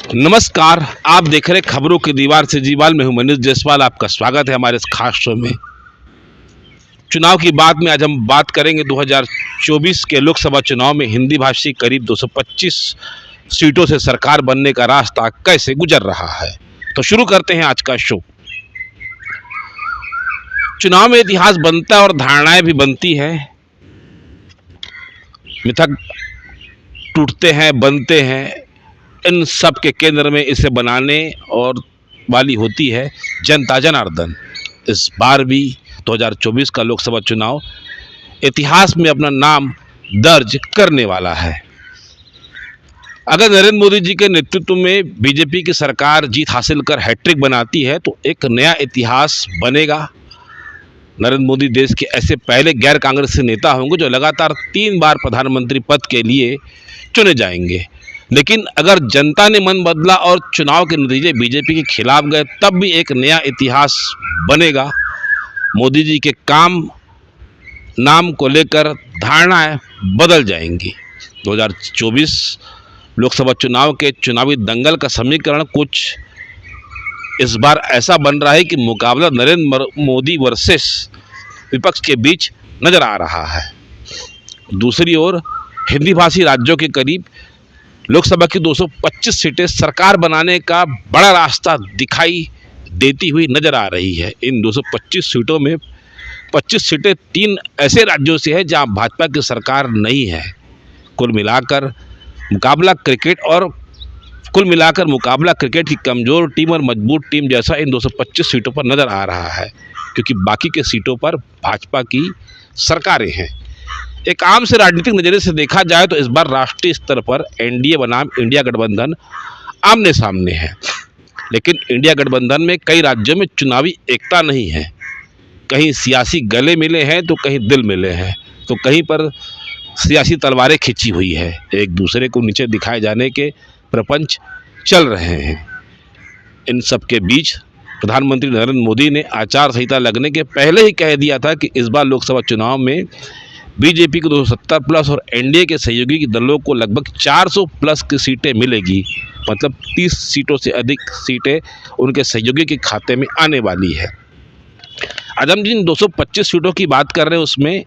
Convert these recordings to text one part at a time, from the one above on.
नमस्कार, आप देख रहे खबरों की दीवार से जीवाल में हूं मनीष जायसवाल। आपका स्वागत है हमारे इस खास शो में। चुनाव की बात में आज हम बात करेंगे 2024 के लोकसभा चुनाव में हिंदी भाषी करीब 225 सीटों से सरकार बनने का रास्ता कैसे गुजर रहा है। तो शुरू करते हैं आज का शो। चुनाव में इतिहास बनता है और धारणाएं भी बनती है, मिथक टूटते हैं, बनते हैं। इन सब के केंद्र में इसे बनाने और वाली होती है जनता जनार्दन। इस बार भी 2024 का लोकसभा चुनाव इतिहास में अपना नाम दर्ज करने वाला है। अगर नरेंद्र मोदी जी के नेतृत्व में बीजेपी की सरकार जीत हासिल कर हैट्रिक बनाती है तो एक नया इतिहास बनेगा। नरेंद्र मोदी देश के ऐसे पहले गैर कांग्रेसी नेता होंगे जो लगातार 3 बार प्रधानमंत्री पद के लिए चुने जाएंगे। लेकिन अगर जनता ने मन बदला और चुनाव के नतीजे बीजेपी के खिलाफ गए तब भी एक नया इतिहास बनेगा। मोदी जी के काम नाम को लेकर धारणाएं बदल जाएंगी। 2024 लोकसभा चुनाव के चुनावी दंगल का समीकरण कुछ इस बार ऐसा बन रहा है कि मुकाबला नरेंद्र मोदी वर्सेस विपक्ष के बीच नजर आ रहा है। दूसरी ओर हिंदी भाषी राज्यों के करीब लोकसभा की 225 सीटें सरकार बनाने का बड़ा रास्ता दिखाई देती हुई नजर आ रही है। इन 225 सीटों में 25 सीटें 3 ऐसे राज्यों से है जहां भाजपा की सरकार नहीं है। कुल मिलाकर मुकाबला क्रिकेट की कमज़ोर टीम और मजबूत टीम जैसा इन 225 सीटों पर नज़र आ रहा है, क्योंकि बाकी के सीटों पर भाजपा की सरकारें हैं। एक आम से राजनीतिक नज़रिए से देखा जाए तो इस बार राष्ट्रीय स्तर पर एनडीए बनाम इंडिया गठबंधन आमने सामने है। लेकिन इंडिया गठबंधन में कई राज्यों में चुनावी एकता नहीं है। कहीं सियासी गले मिले हैं तो कहीं दिल मिले हैं, तो कहीं पर सियासी तलवारें खिंची हुई है। एक दूसरे को नीचे दिखाए जाने के प्रपंच चल रहे हैं। इन सब के बीच प्रधानमंत्री नरेंद्र मोदी ने आचार संहिता लगने के पहले ही कह दिया था कि इस बार लोकसभा चुनाव में बीजेपी को 270 प्लस और एनडीए के सहयोगी दलों को लगभग 400 प्लस की सीटें मिलेगी। मतलब 30 सीटों से अधिक सीटें उनके सहयोगी के खाते में आने वाली है। आज हम जिन 225 सीटों की बात कर रहे हैं उसमें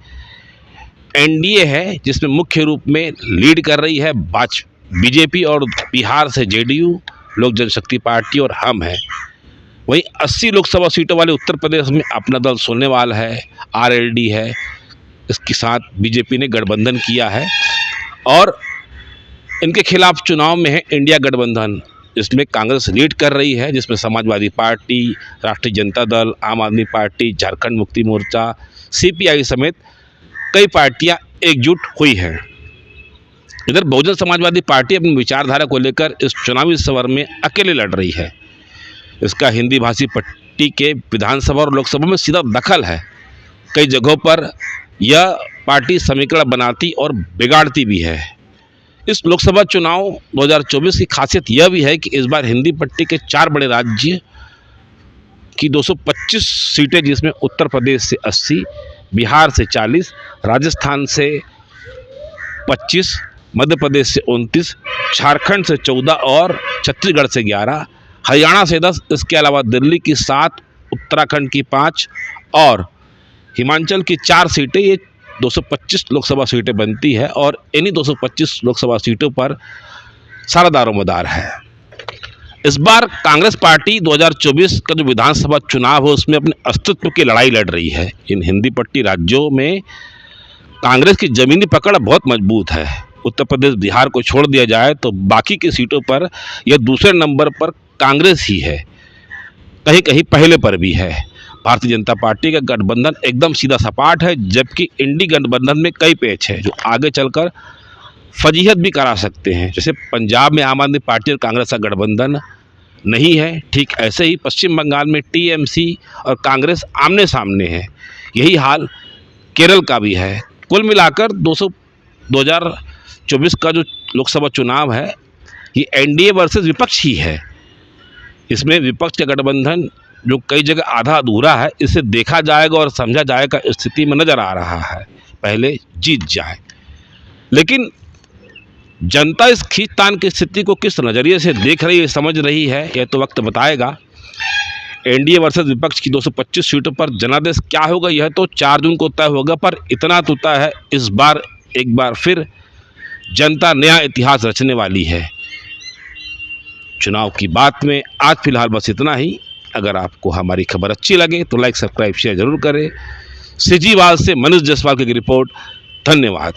एनडीए है, जिसमें मुख्य रूप में लीड कर रही है बीजेपी, और बिहार से जेडीयू, लोक जनशक्ति पार्टी और हम है। वहीं 80 लोकसभा सीटों वाले उत्तर प्रदेश में अपना दल सोनेवाल है, आरएलडी है। इसके साथ बीजेपी ने गठबंधन किया है और इनके खिलाफ चुनाव में है इंडिया गठबंधन, जिसमें कांग्रेस लीड कर रही है, जिसमें समाजवादी पार्टी, राष्ट्रीय जनता दल, आम आदमी पार्टी, झारखंड मुक्ति मोर्चा, सीपीआई समेत कई पार्टियां एकजुट हुई हैं। इधर बहुजन समाजवादी पार्टी अपनी विचारधारा को लेकर इस चुनावी समर में अकेले लड़ रही है। इसका हिंदी भाषी पट्टी के विधानसभा और लोकसभा में सीधा दखल है। कई जगहों पर यह पार्टी समीकरण बनाती और बिगाड़ती भी है। इस लोकसभा चुनाव 2024 की खासियत यह भी है कि इस बार हिंदी पट्टी के 4 बड़े राज्य की 225 सीटें, जिसमें उत्तर प्रदेश से 80, बिहार से 40, राजस्थान से 25, मध्य प्रदेश से 29, झारखंड से 14 और छत्तीसगढ़ से 11, हरियाणा से 10, इसके अलावा दिल्ली की 7, उत्तराखंड की 5 और हिमाचल की 4 सीटें, ये 225 लोकसभा सीटें बनती है। और इन्हीं 225 लोकसभा सीटों पर सारा दारोमदार है। इस बार कांग्रेस पार्टी 2024 का जो विधानसभा चुनाव है उसमें अपने अस्तित्व की लड़ाई लड़ रही है। इन हिंदी पट्टी राज्यों में कांग्रेस की जमीनी पकड़ बहुत मजबूत है। उत्तर प्रदेश, बिहार को छोड़ दिया जाए तो बाकी की सीटों पर यह दूसरे नंबर पर कांग्रेस ही है, कहीं कहीं पहले पर भी है। भारतीय जनता पार्टी का गठबंधन एकदम सीधा सपाट है, जबकि इंडी गठबंधन में कई पेच है जो आगे चलकर फजीहत भी करा सकते हैं। जैसे पंजाब में आम आदमी पार्टी और कांग्रेस का गठबंधन नहीं है, ठीक ऐसे ही पश्चिम बंगाल में टीएमसी और कांग्रेस आमने सामने है। यही हाल केरल का भी है। कुल मिलाकर 2024 का जो लोकसभा चुनाव है ये एनडीए वर्सेस विपक्ष ही है। इसमें विपक्ष का गठबंधन जो कई जगह आधा अधूरा है, इसे देखा जाएगा और समझा जाएगा स्थिति में नज़र आ रहा है, पहले जीत जाए। लेकिन जनता इस खींचतान की स्थिति को किस नज़रिए से देख रही है, समझ रही है, यह तो वक्त बताएगा। एनडीए वर्सेस विपक्ष की 225 सीटों पर जनादेश क्या होगा यह तो 4 जून को तय होगा, पर इतना तो तय है, इस बार एक बार फिर जनता नया इतिहास रचने वाली है। चुनाव की बात में आज फिलहाल बस इतना ही। अगर आपको हमारी खबर अच्छी लगे तो लाइक, सब्सक्राइब, शेयर जरूर करें। सिजीवाल से मनोज जायसवाल की रिपोर्ट। धन्यवाद।